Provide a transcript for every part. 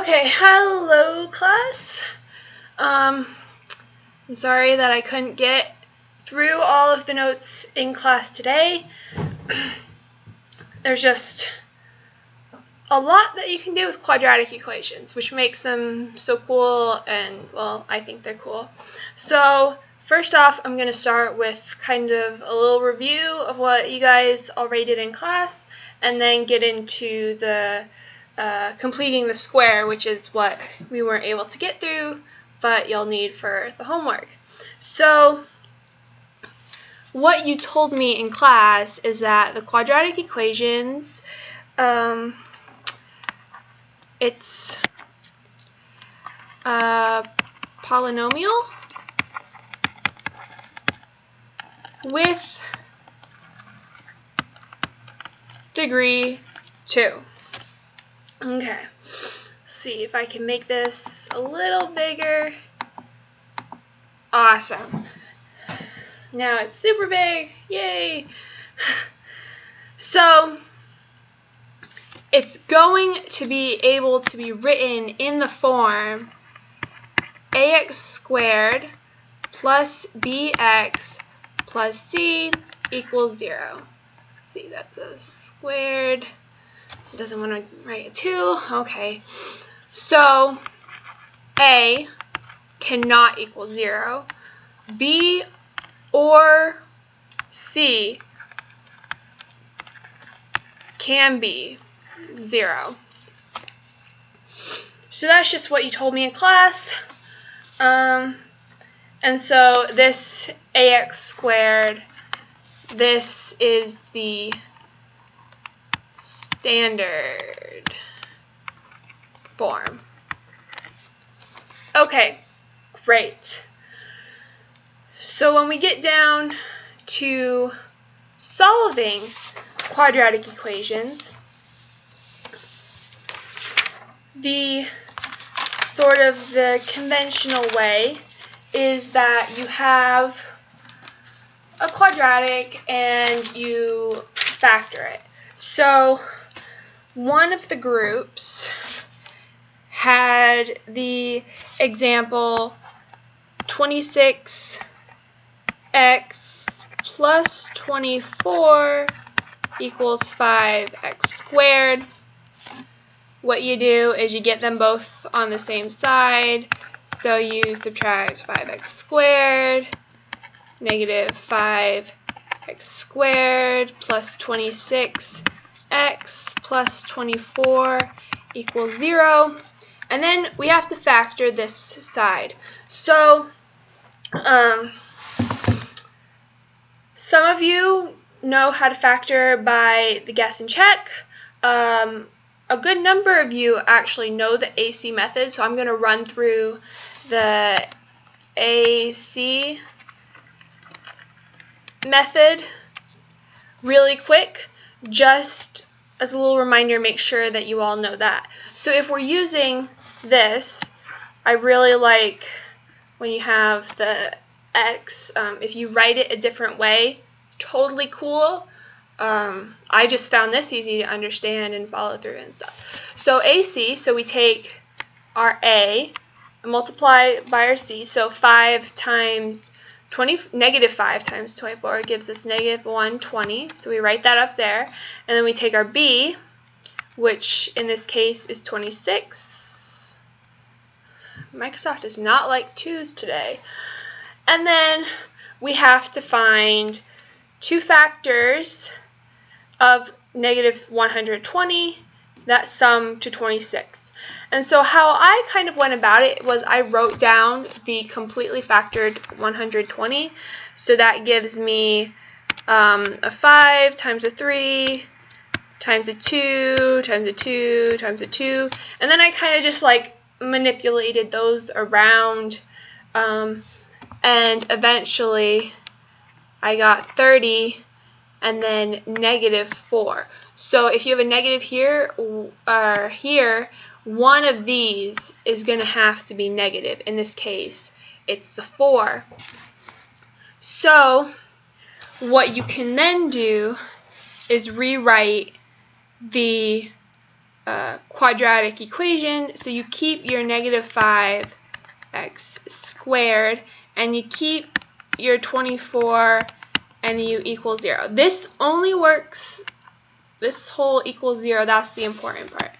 Okay, hello class. I'm sorry that I couldn't get through all of the notes in class today. There's just a lot that you can do with quadratic equations, which makes them so cool, and well, I think they're cool. So first off, I'm going to start with kind of a little review of what you guys already did in class, and then get into the completing the square, which is what we weren't able to get through, but you'll need for the homework. So what you told me in class is that the quadratic equations, it's a polynomial with degree 2. Okay, see if I can make this a little bigger. Awesome. Now it's super big. Yay! So it's going to be able to be written in the form ax squared plus bx plus c equals 0. See, that's a squared. It doesn't want to write a 2. Okay. So a cannot equal 0. B or C can be 0. So that's just what you told me in class. And so this ax squared, this is the standard form. Okay, great. So when we get down to solving quadratic equations, the sort of the conventional way is that you have a quadratic and you factor it. So one of the groups had the example 26x plus 24 equals 5x squared. What you do is you get them both on the same side, so you subtract 5x squared, negative 5x squared plus 26x plus 24 equals 0. And then we have to factor this side. So some of you know how to factor by the guess and check. A good number of you actually know the AC method, so I'm going to run through the AC method really quick, just as a little reminder. Make sure that you all know that. So if we're using this, I really like when you have the x, if you write it a different way, totally cool. I just found this easy to understand and follow through and stuff. So AC, so we take our A and multiply by our C, so 5 times 20, negative 5 times 24 gives us negative 120, so we write that up there. And then we take our B, which in this case is 26. Microsoft does not like 2's today. And then we have to find two factors of negative 120 that sum to 26. And so how I kind of went about it was I wrote down the completely factored 120. So that gives me a 5 times a 3 times a 2 times a 2 times a 2. And then I kind of just like manipulated those around, and eventually I got 30 and then negative 4. So if you have a negative here or here, one of these is going to have to be negative. In this case, it's the 4. So what you can then do is rewrite the quadratic equation. So you keep your negative 5x squared, and you keep your 24, and you equal 0. This only works, this whole equals 0, that's the important part.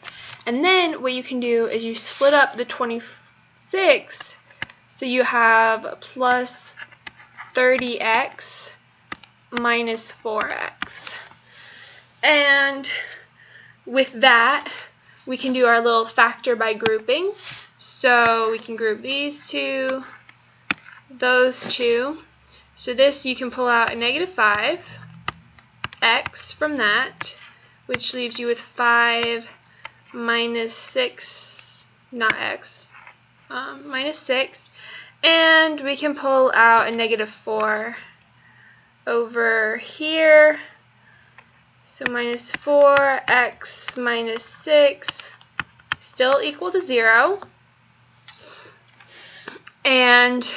And then what you can do is you split up the 26, so you have plus 30x minus 4x. And with that, we can do our little factor by grouping. So we can group these two, those two. So this, you can pull out a negative 5x from that, which leaves you with 5 minus 6, not x, minus 6. And we can pull out a negative 4 over here. So minus 4x minus 6 still equal to 0. And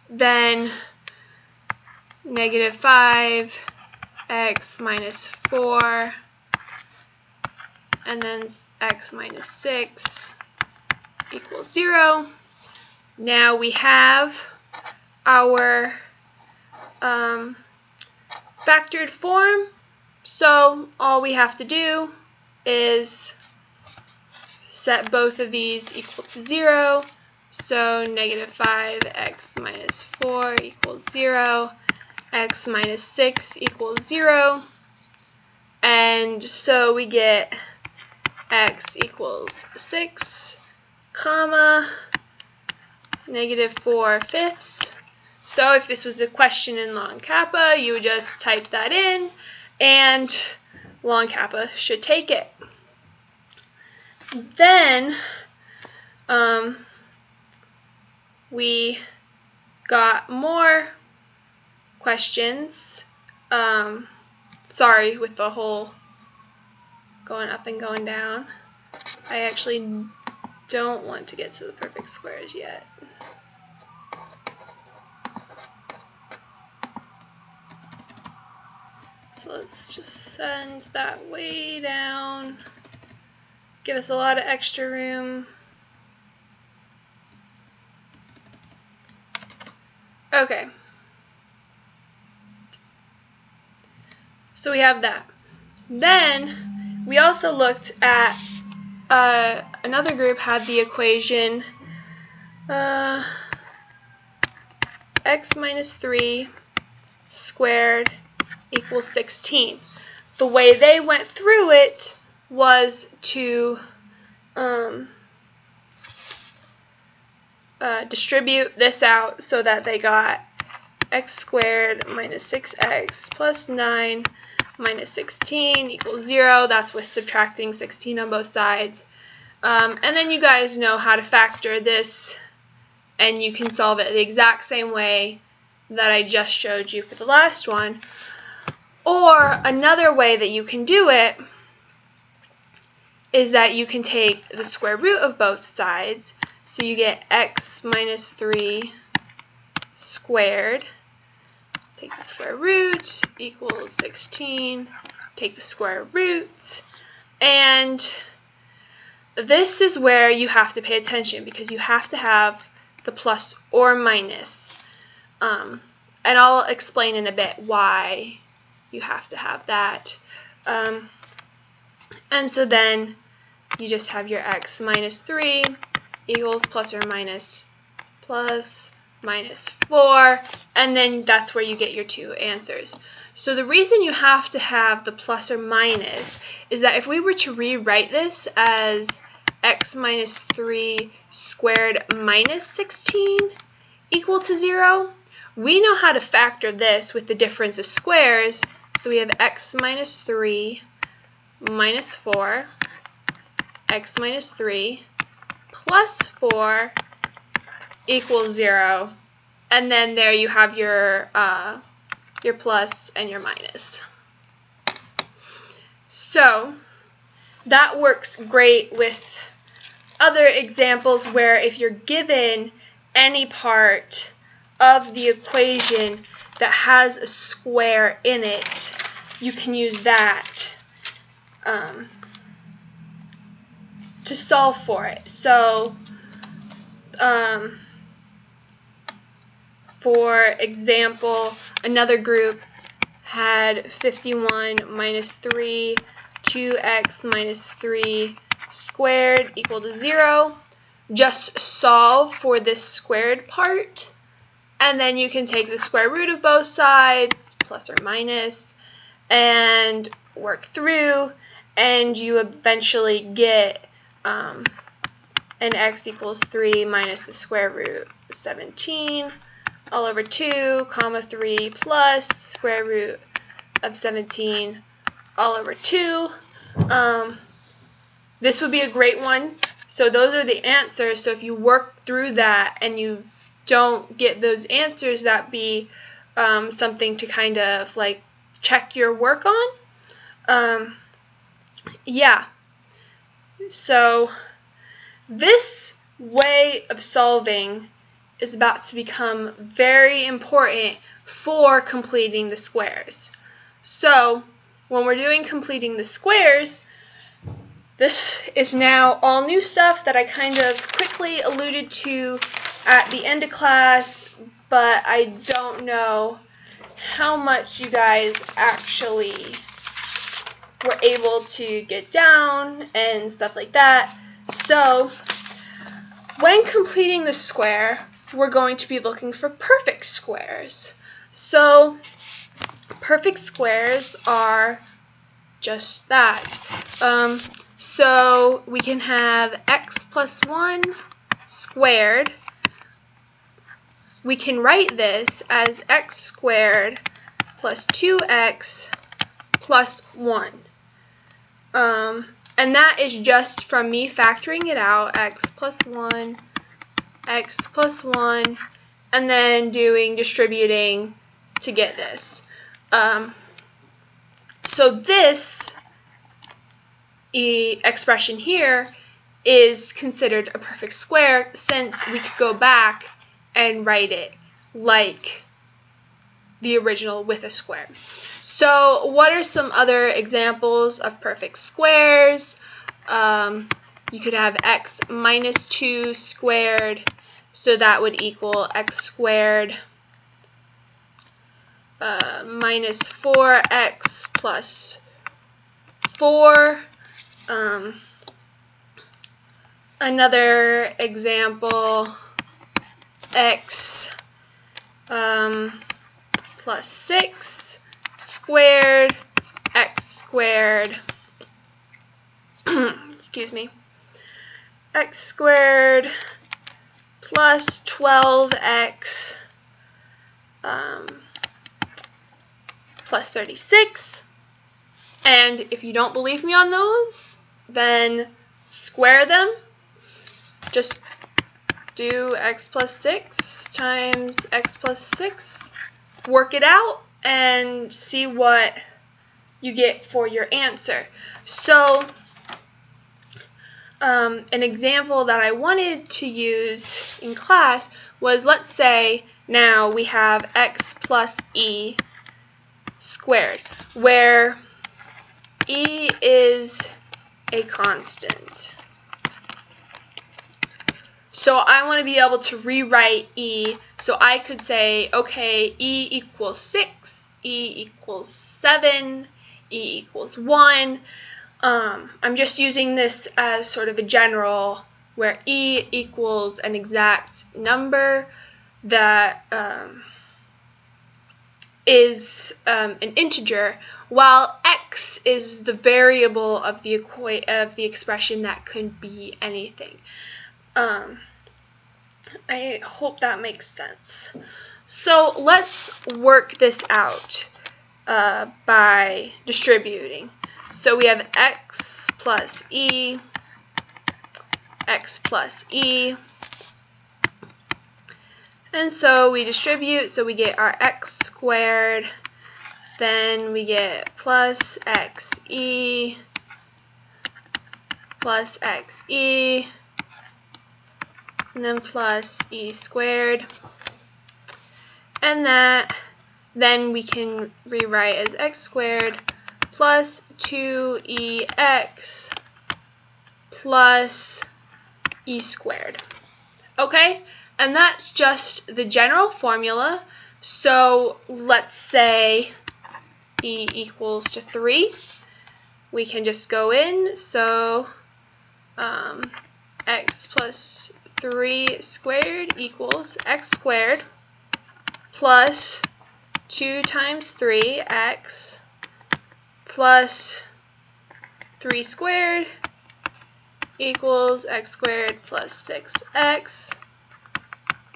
then negative 5x minus 4, and then x minus 6 equals 0. Now we have our factored form, so all we have to do is set both of these equal to 0. So negative 5x minus 4 equals 0, x minus 6 equals 0, and so we get x equals 6, comma, negative 4/5. So if this was a question in long kappa, you would just type that in, and long kappa should take it. Then we got more questions. Sorry, with the whole going up and going down. I actually don't want to get to the perfect squares yet. So let's just send that way down. Give us a lot of extra room. Okay. So we have that. Then we also looked at another group had the equation x minus 3 squared equals 16. The way they went through it was to distribute this out so that they got x squared minus 6x plus 9 minus 16 equals 0. That's with subtracting 16 on both sides. And then you guys know how to factor this, and you can solve it the exact same way that I just showed you for the last one. Or another way that you can do it is that you can take the square root of both sides. So you get x minus 3 squared. Take the square root equals 16. Take the square root. And this is where you have to pay attention, because you have to have the plus or minus. And I'll explain in a bit why you have to have that. And so then you just have your x minus 3 equals plus or minus 4, and then that's where you get your two answers. So the reason you have to have the plus or minus is that if we were to rewrite this as x minus 3 squared minus 16 equal to 0, we know how to factor this with the difference of squares. So we have x minus 3 minus 4, x minus 3 plus 4 equals 0, and then there you have your plus and your minus. So that works great with other examples where if you're given any part of the equation that has a square in it, you can use that to solve for it. So for example, another group had 51 minus 3, 2x minus 3 squared equal to 0. Just solve for this squared part, and then you can take the square root of both sides, plus or minus, and work through, and you eventually get an x equals 3 minus the square root 17 all over 2, comma 3 plus the square root of 17 all over 2. This would be a great one. So those are the answers. So if you work through that and you don't get those answers, that'd be something to kind of like check your work on. Yeah. So this way of solving is about to become very important for completing the squares. So when we're doing completing the squares, this is now all new stuff that I kind of quickly alluded to at the end of class, but I don't know how much you guys actually were able to get down and stuff like that. So when completing the square, we're going to be looking for perfect squares. So perfect squares are just that. So we can have x plus 1 squared. We can write this as x squared plus 2x plus 1. And that is just from me factoring it out, x plus 1, and then distributing to get this. So this expression here is considered a perfect square, since we could go back and write it like the original with a square. So what are some other examples of perfect squares? You could have x minus 2 squared, so that would equal x squared minus 4x plus 4. Another example, x plus 6 squared, x squared, excuse me, x squared plus 12x plus 36. And if you don't believe me on those, then square them. Just do x plus 6 times x plus 6, work it out, and see what you get for your answer. So an example that I wanted to use in class was, let's say now we have x plus e squared, where e is a constant. So I want to be able to rewrite e, so I could say, okay, e equals 6, e equals 7, e equals 1. I'm just using this as sort of a general, where e equals an exact number that is an integer, while x is the variable of the expression that could be anything. I hope that makes sense. So let's work this out by distributing. So we have x plus e, and so we distribute, so we get our x squared, then we get plus xe, and then plus e squared, and that then we can rewrite as x squared plus 2ex plus e squared. Okay? And that's just the general formula. So let's say e equals to 3. We can just go in. So x plus 3 squared equals x squared plus 2 times 3x plus 3 squared equals x squared plus 6x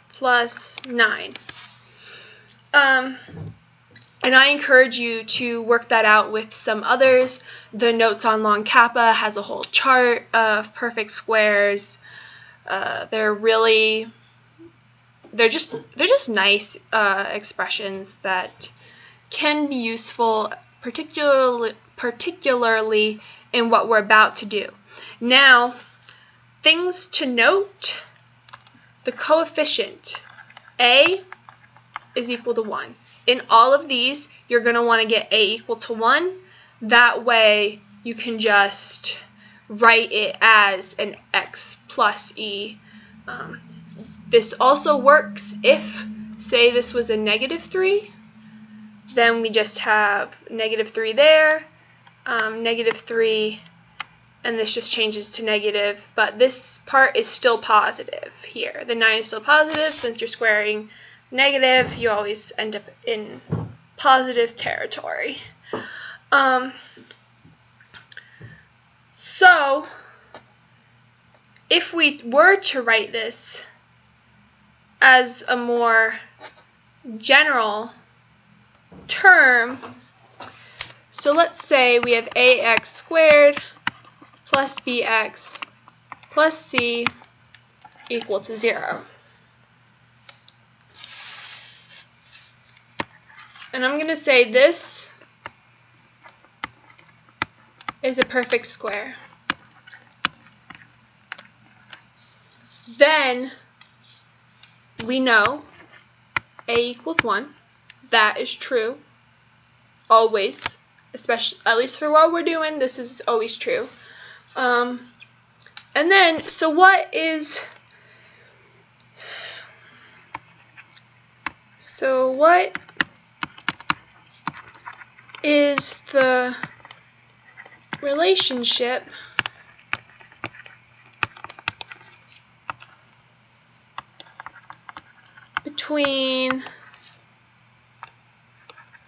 plus 9. And I encourage you to work that out with some others. The Notes on Long Kappa has a whole chart of perfect squares. They're just nice expressions that can be useful, particularly in what we're about to do. Now, things to note: the coefficient a is equal to 1. In all of these, you're going to want to get a equal to 1. That way, you can just write it as an x plus e. This also works if, say, this was a -3. Then we just have -3 there, -3, and this just changes to negative. But this part is still positive here. The 9 is still positive. Since you're squaring negative, you always end up in positive territory. So if we were to write this as a more general term, so let's say we have ax squared plus bx plus c equal to 0. And I'm going to say this is a perfect square. Then we know a equals 1. That is true. Always. Especially, at least for what we're doing, this is always true. And then, so what is the relationship between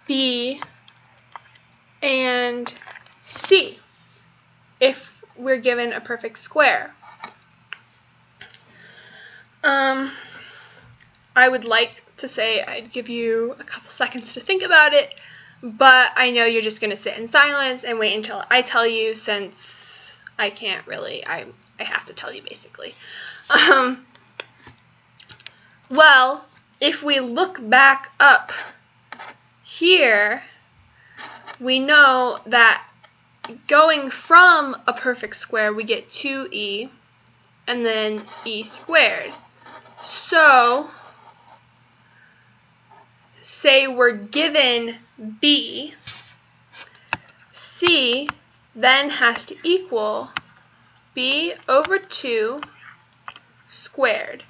B and C if we're given a perfect square? I would like to say I'd give you a couple seconds to think about it, but I know you're just going to sit in silence and wait until I tell you, since I can't really, I have to tell you basically. Well, if we look back up here, we know that going from a perfect square, we get 2e and then e squared. So, say we're given b, c then has to equal b over 2 squared.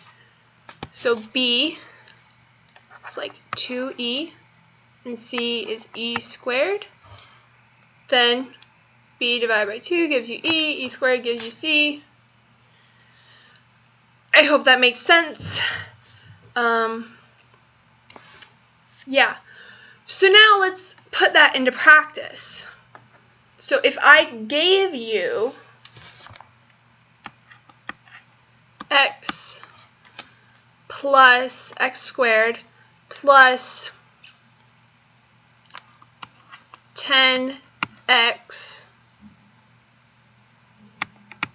So b is like 2e and c is e squared. Then b divided by 2 gives you e squared gives you c. I hope that makes sense. Yeah. So now let's put that into practice. So if I gave you x plus x squared plus 10x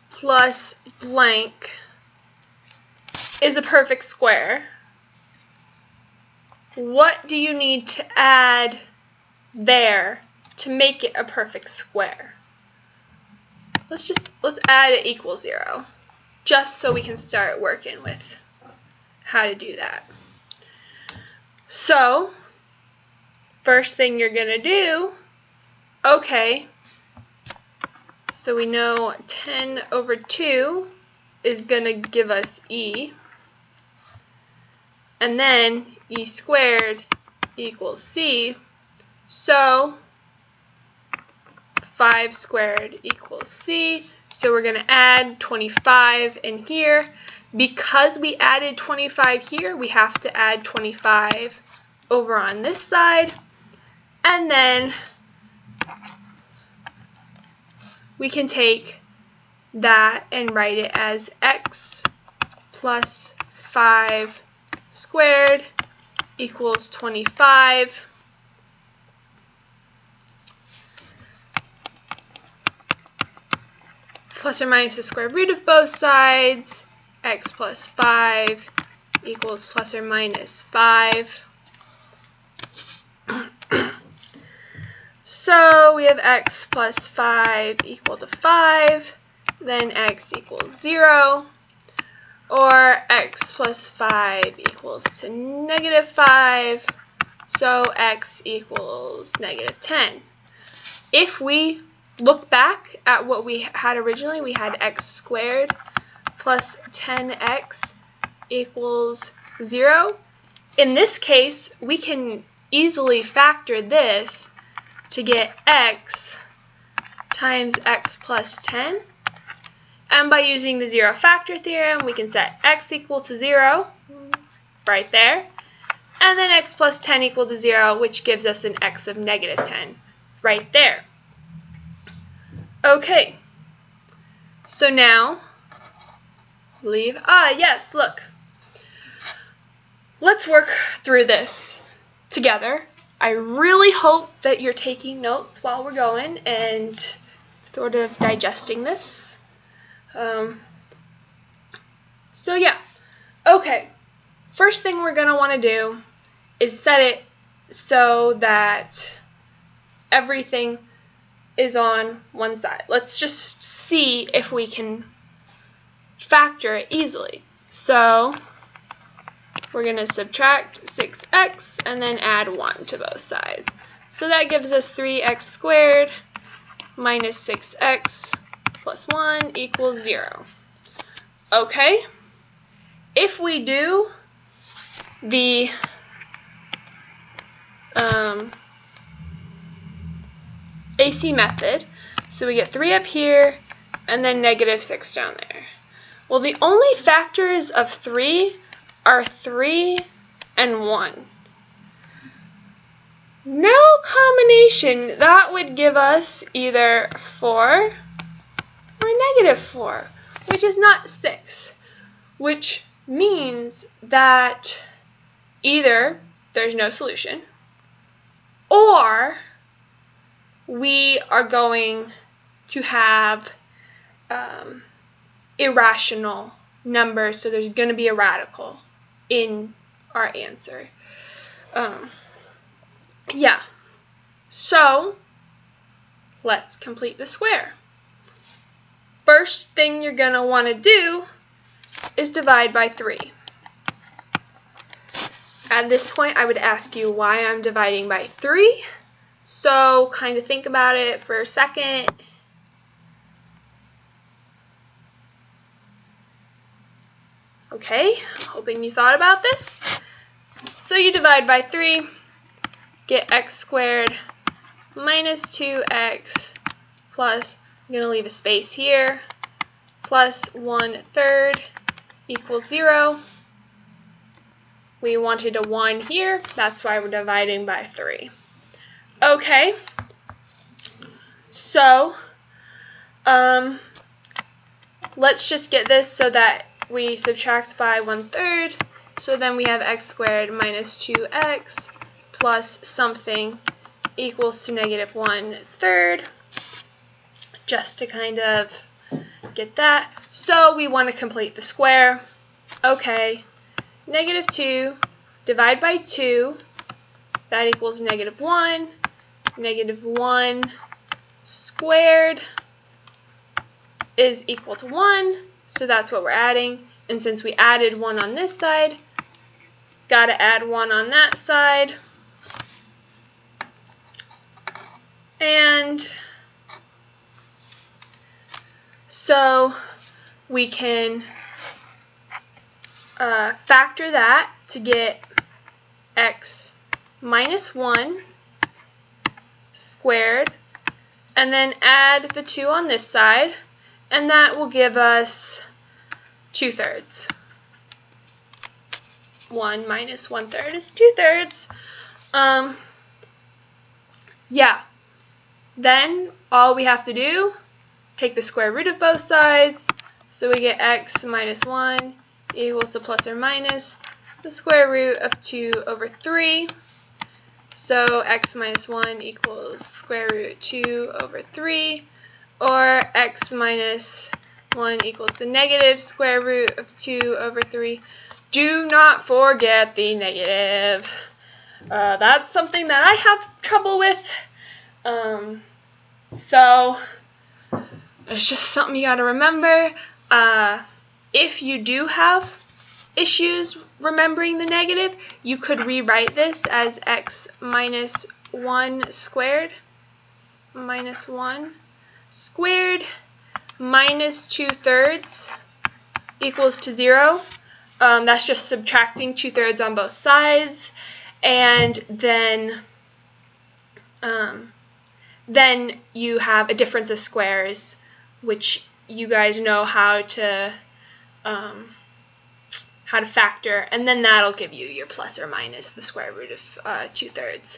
plus blank is a perfect square, what do you need to add there to make it a perfect square? Let's add it equals 0, just so we can start working with how to do that. So, first thing you're going to do, okay, So we know 10 over 2 is going to give us e. And then e squared equals c. So 5 squared equals c. So we're going to add 25 in here. Because we added 25 here, we have to add 25 over on this side. And then we can take that and write it as x plus 5 squared equals 25. Plus or minus the square root of both sides. X plus 5 equals plus or minus 5. So we have x plus 5 equal to 5, then x equals 0, or x plus 5 equals to negative 5, so x equals negative 10. If we look back at what we had originally, we had x squared plus 10x equals 0. In this case, we can easily factor this to get x times x plus 10. And by using the zero factor theorem, we can set x equal to 0 right there, and then x plus 10 equal to 0, which gives us an x of negative 10 right there. Okay, so now, yes, look. Let's work through this together. I really hope that you're taking notes while we're going and sort of digesting this. So yeah, okay. First thing we're going to want to do is set it so that everything is on one side. Let's just see if we can factor it easily. So we're going to subtract 6x and then add 1 to both sides. So that gives us 3x squared minus 6x plus 1 equals 0. Okay, if we do the AC method, so we get 3 up here and then negative 6 down there. Well, the only factors of 3 are 3 and 1. No combination, that would give us either 4 or negative 4, which is not 6, which means that either there's no solution, or we are going to have irrational numbers, so there's going to be a radical in our answer. Yeah, so let's complete the square. First thing you're going to want to do is divide by 3. At this point, I would ask you why I'm dividing by 3. So kind of think about it for a second. Okay, hoping you thought about this. So you divide by 3, get x squared minus 2x plus, I'm going to leave a space here, plus 1/3 equals 0. We wanted a 1 here, that's why we're dividing by 3. Okay, so let's just get this so that we subtract by 1/3, so then we have x squared minus 2x plus something equals to negative 1/3, just to kind of get that. So we want to complete the square. Okay, negative 2, divide by 2, that equals negative 1. Negative 1 squared is equal to 1, so that's what we're adding. And since we added 1 on this side, got to add 1 on that side. And So we can factor that to get x minus 1 squared, and then add the 2 on this side, and that will give us 2/3. 1 minus 1/3 is 2/3. Yeah. Then all we have to do, take the square root of both sides, so we get x minus 1 equals to plus or minus the square root of 2/3. So x minus 1 equals square root 2/3, or x minus 1 equals the negative square root of 2/3. Do not forget the negative. That's something that I have trouble with. So it's just something you gotta remember. If you do have issues remembering the negative, you could rewrite this as x minus 1 squared minus 1 squared minus 2/3 equals to 0. That's just subtracting 2/3 on both sides, and then you have a difference of squares, which you guys know how to factor, and then that'll give you your plus or minus the square root of 2/3.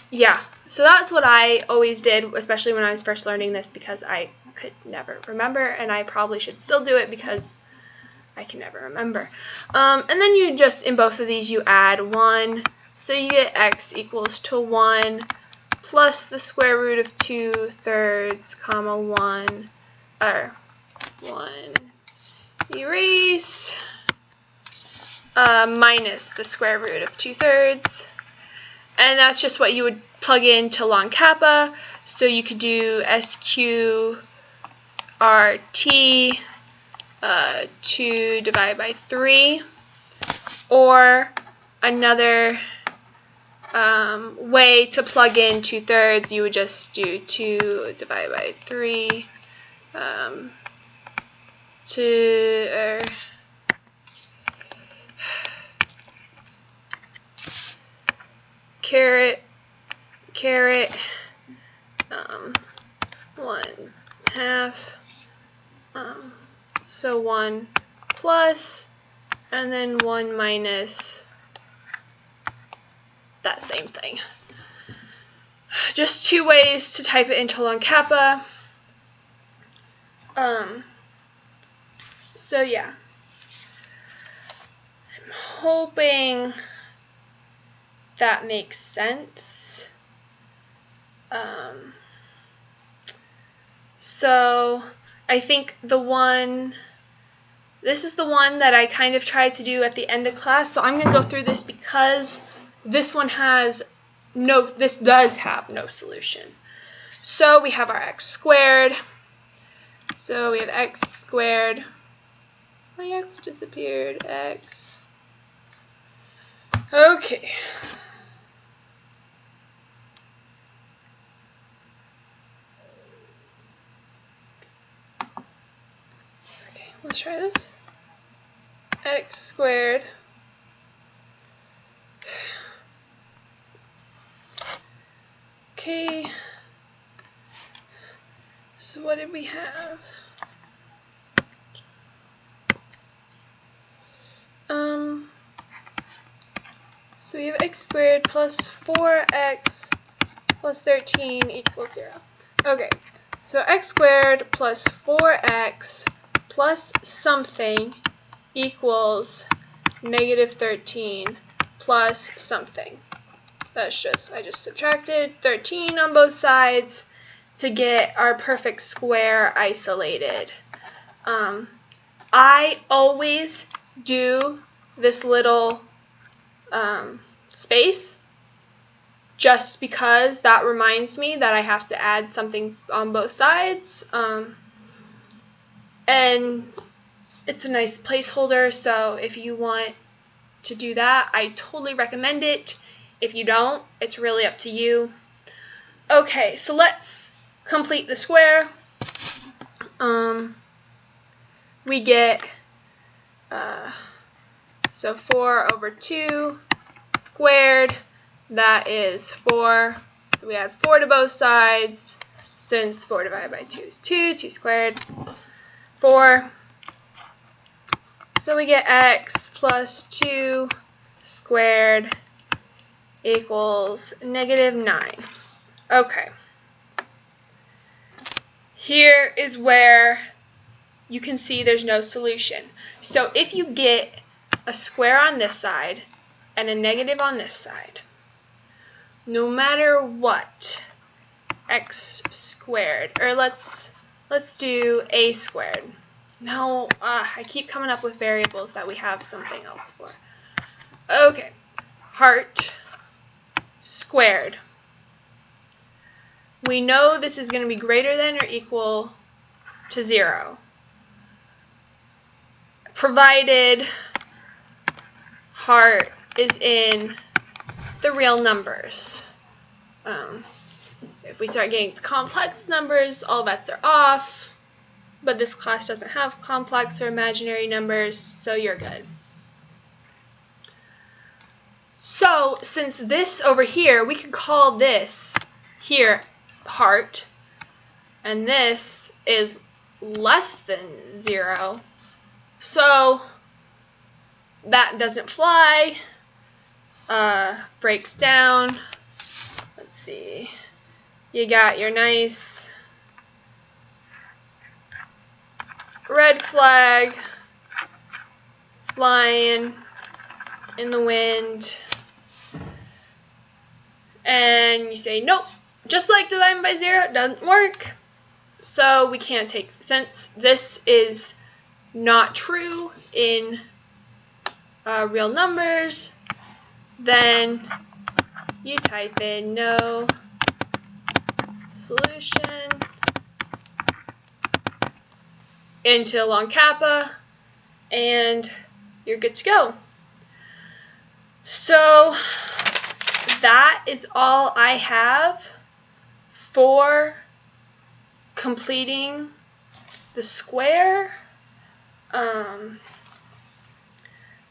Yeah, so that's what I always did, especially when I was first learning this, because I could never remember, and I probably should still do it because I can never remember. And then you just, in both of these, you add 1, so you get x equals to 1 plus the square root of 2/3, comma 1, or 1 erase, minus the square root of 2/3, and that's just what you would plug into log kappa. So you could do SQRT 2 divided by 3, or another way to plug in 2/3, you would just do 2 divided by 3 caret 1/2, so 1 plus, and then 1 minus that same thing. Just two ways to type it into log kappa. So yeah, I'm hoping that makes sense. So I think this is the one that I kind of tried to do at the end of class, so I'm going to go through this because this does have no solution. So we have our x squared. So we have x squared. My x disappeared. X. Okay. Okay, let's try this. X squared. Okay. So what did we have? So we have x squared plus 4x plus 13 equals 0. Okay, so x squared plus 4x plus something equals negative 13 plus something. That's just, I just subtracted 13 on both sides to get our perfect square isolated. I always do this little space just because that reminds me that I have to add something on both sides, and it's a nice placeholder, so if you want to do that, I totally recommend it. If you don't, it's really up to you. Okay, so let's complete the square. we get, so 4 over 2 squared, that is 4. So we add 4 to both sides, since 4 divided by 2 is 2, 2 squared, 4. So we get x plus 2 squared equals -9. Okay. Here is where you can see there's no solution. So if you get a square on this side and a negative on this side, no matter what, x squared, or let's do a squared. No, I keep coming up with variables that we have something else for. Okay, heart squared. We know this is going to be greater than or equal to 0, provided heart is in the real numbers. If we start getting to complex numbers, all bets are off, but this class doesn't have complex or imaginary numbers, so you're good. So since this over here, we could call this here heart, and this is less than 0, so that doesn't fly, breaks down. Let's see, you got your nice red flag flying in the wind, and you say nope, just like dividing by 0, it doesn't work, so we can't take, since this is not true in real numbers, then you type in no solution into long kappa, and you're good to go. So that is all I have for completing the square.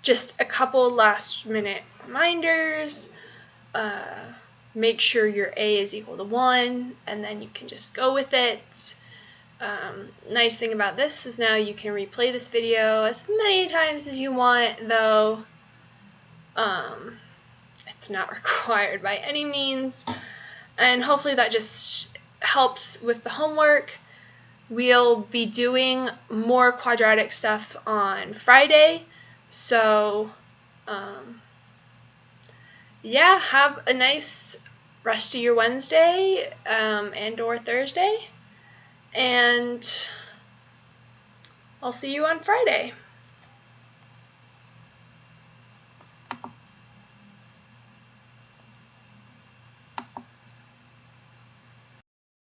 Just a couple last minute reminders. Make sure your a is equal to 1, and then you can just go with it. Nice thing about this is now you can replay this video as many times as you want, though it's not required by any means, and hopefully that just helps with the homework. We'll be doing more quadratic stuff on Friday, so yeah, have a nice rest of your Wednesday and or Thursday, and I'll see you on Friday.